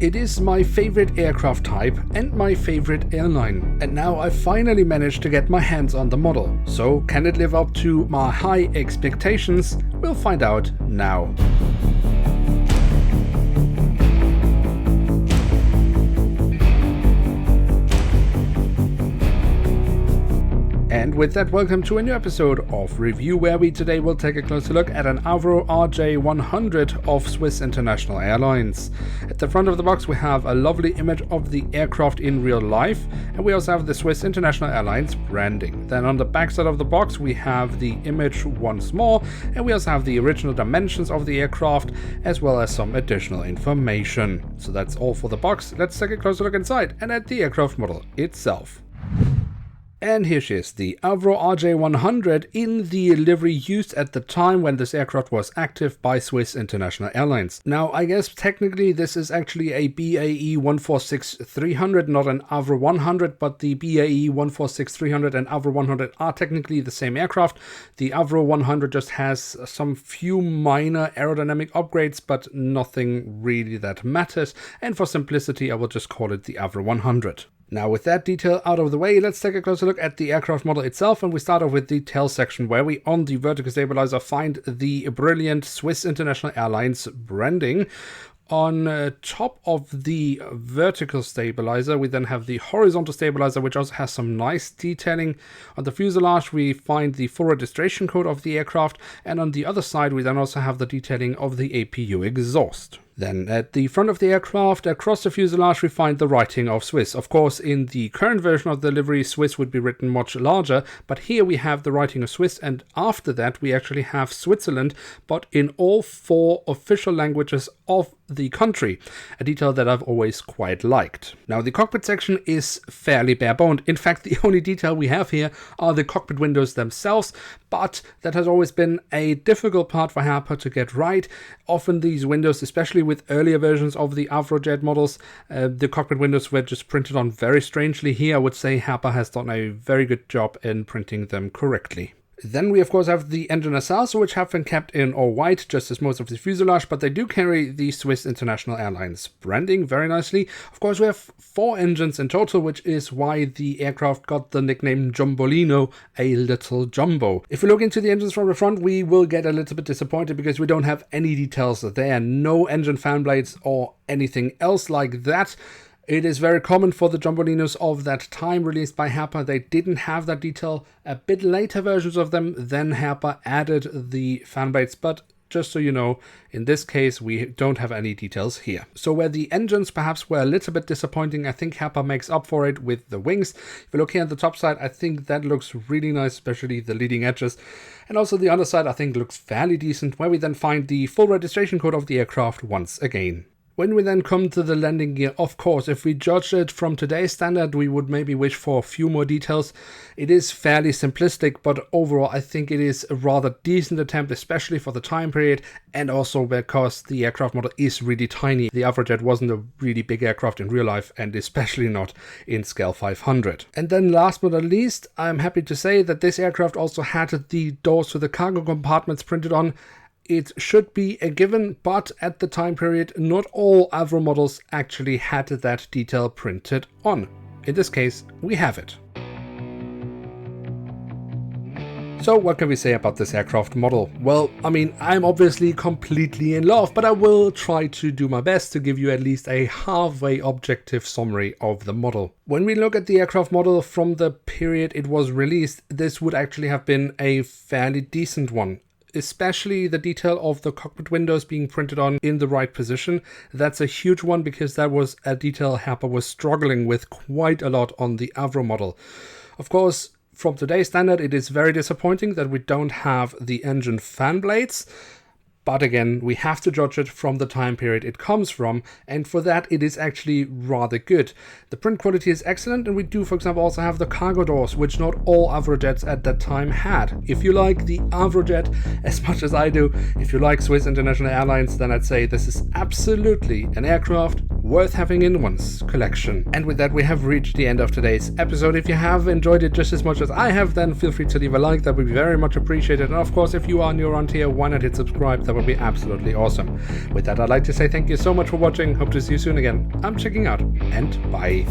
It is my favorite aircraft type and my favorite airline, and now I finally managed to get my hands on the model. So can it live up to my high expectations? We'll find out now. And with that, welcome to a new episode of Review, where we today will take a closer look at an AVRO RJ100 of Swiss International Airlines. At the front of the box we have a lovely image of the aircraft in real life, and we also have the Swiss International Airlines branding. Then on the back side of the box we have the image once more, and we also have the original dimensions of the aircraft, as well as some additional information. So that's all for the box. Let's take a closer look inside and at the aircraft model itself. And here she is, the AVRO RJ100 in the livery used at the time when this aircraft was active by Swiss International Airlines. Now, I guess technically this is actually a BAE 146-300, not an AVRO 100, but the BAE 146-300 and AVRO 100 are technically the same aircraft. The AVRO 100 just has some few minor aerodynamic upgrades, but nothing really that matters. And for simplicity, I will just call it the AVRO 100. Now, with that detail out of the way, let's take a closer look at the aircraft model itself, and we start off with the tail section, where we on the vertical stabilizer find the brilliant Swiss International Airlines branding. On top of the vertical stabilizer, we then have the horizontal stabilizer, which also has some nice detailing. On the fuselage, we find the full registration code of the aircraft, and on the other side, we then also have the detailing of the APU exhaust. Then at the front of the aircraft, across the fuselage, we find the writing of Swiss. Of course, in the current version of the livery, Swiss would be written much larger, but here we have the writing of Swiss, and after that we actually have Switzerland, but in all 4 official languages of the country, a detail that I've always quite liked. Now, the cockpit section is fairly bare-boned. In fact, the only detail we have here are the cockpit windows themselves, but that has always been a difficult part for Herpa to get right. Often these windows, especially with earlier versions of the AVROJet models, the cockpit windows were just printed on very strangely. Here I would say Herpa has done a very good job in printing them correctly. Then we of course have the engine nacelles, which have been kept in all white, just as most of the fuselage, but they do carry the Swiss International Airlines branding very nicely. Of course, we have 4 engines in total, which is why the aircraft got the nickname Jumbolino, a little jumbo. If we look into the engines from the front, we will get a little bit disappointed because we don't have any details there. No engine fan blades or anything else like that. It is very common for the Jumbolinos of that time released by Herpa. They didn't have that detail. A bit later versions of them, then Herpa added the fan blades, but just so you know, in this case we don't have any details here. So where the engines perhaps were a little bit disappointing, I think Herpa makes up for it with the wings. If you look here at the top side, I think that looks really nice, especially the leading edges. And also the underside I think looks fairly decent, where we then find the full registration code of the aircraft once again. When we then come to the landing gear, of course, if we judge it from today's standard, we would maybe wish for a few more details. It is fairly simplistic, but overall I think it is a rather decent attempt, especially for the time period, and also because the aircraft model is really tiny. The AVROJet wasn't a really big aircraft in real life, and especially not in scale 500. And then last but not least, I'm happy to say that this aircraft also had the doors to the cargo compartments printed on. It should be a given, but at the time period, not all AVRO models actually had that detail printed on. In this case, we have it. So what can we say about this aircraft model? Well, I mean, I'm obviously completely in love, but I will try to do my best to give you at least a halfway objective summary of the model. When we look at the aircraft model from the period it was released, this would actually have been a fairly decent one. Especially the detail of the cockpit windows being printed on in the right position. That's a huge one because that was a detail Herpa was struggling with quite a lot on the AVRO model. Of course, from today's standard, it is very disappointing that we don't have the engine fan blades. But again, we have to judge it from the time period it comes from, and for that it is actually rather good. The print quality is excellent, and we do, for example, also have the cargo doors, which not all AVROJets at that time had. If you like the AVROJet as much as I do, if you like Swiss International Airlines, then I'd say this is absolutely an aircraft worth having in one's collection. And with that, we have reached the end of today's episode. If you have enjoyed it just as much as I have, then feel free to leave a like. That would be very much appreciated. And of course, if you are new around here, why not hit subscribe? That would be absolutely awesome. With that, I'd like to say thank you so much for watching. Hope to see you soon again. I'm checking out, and bye.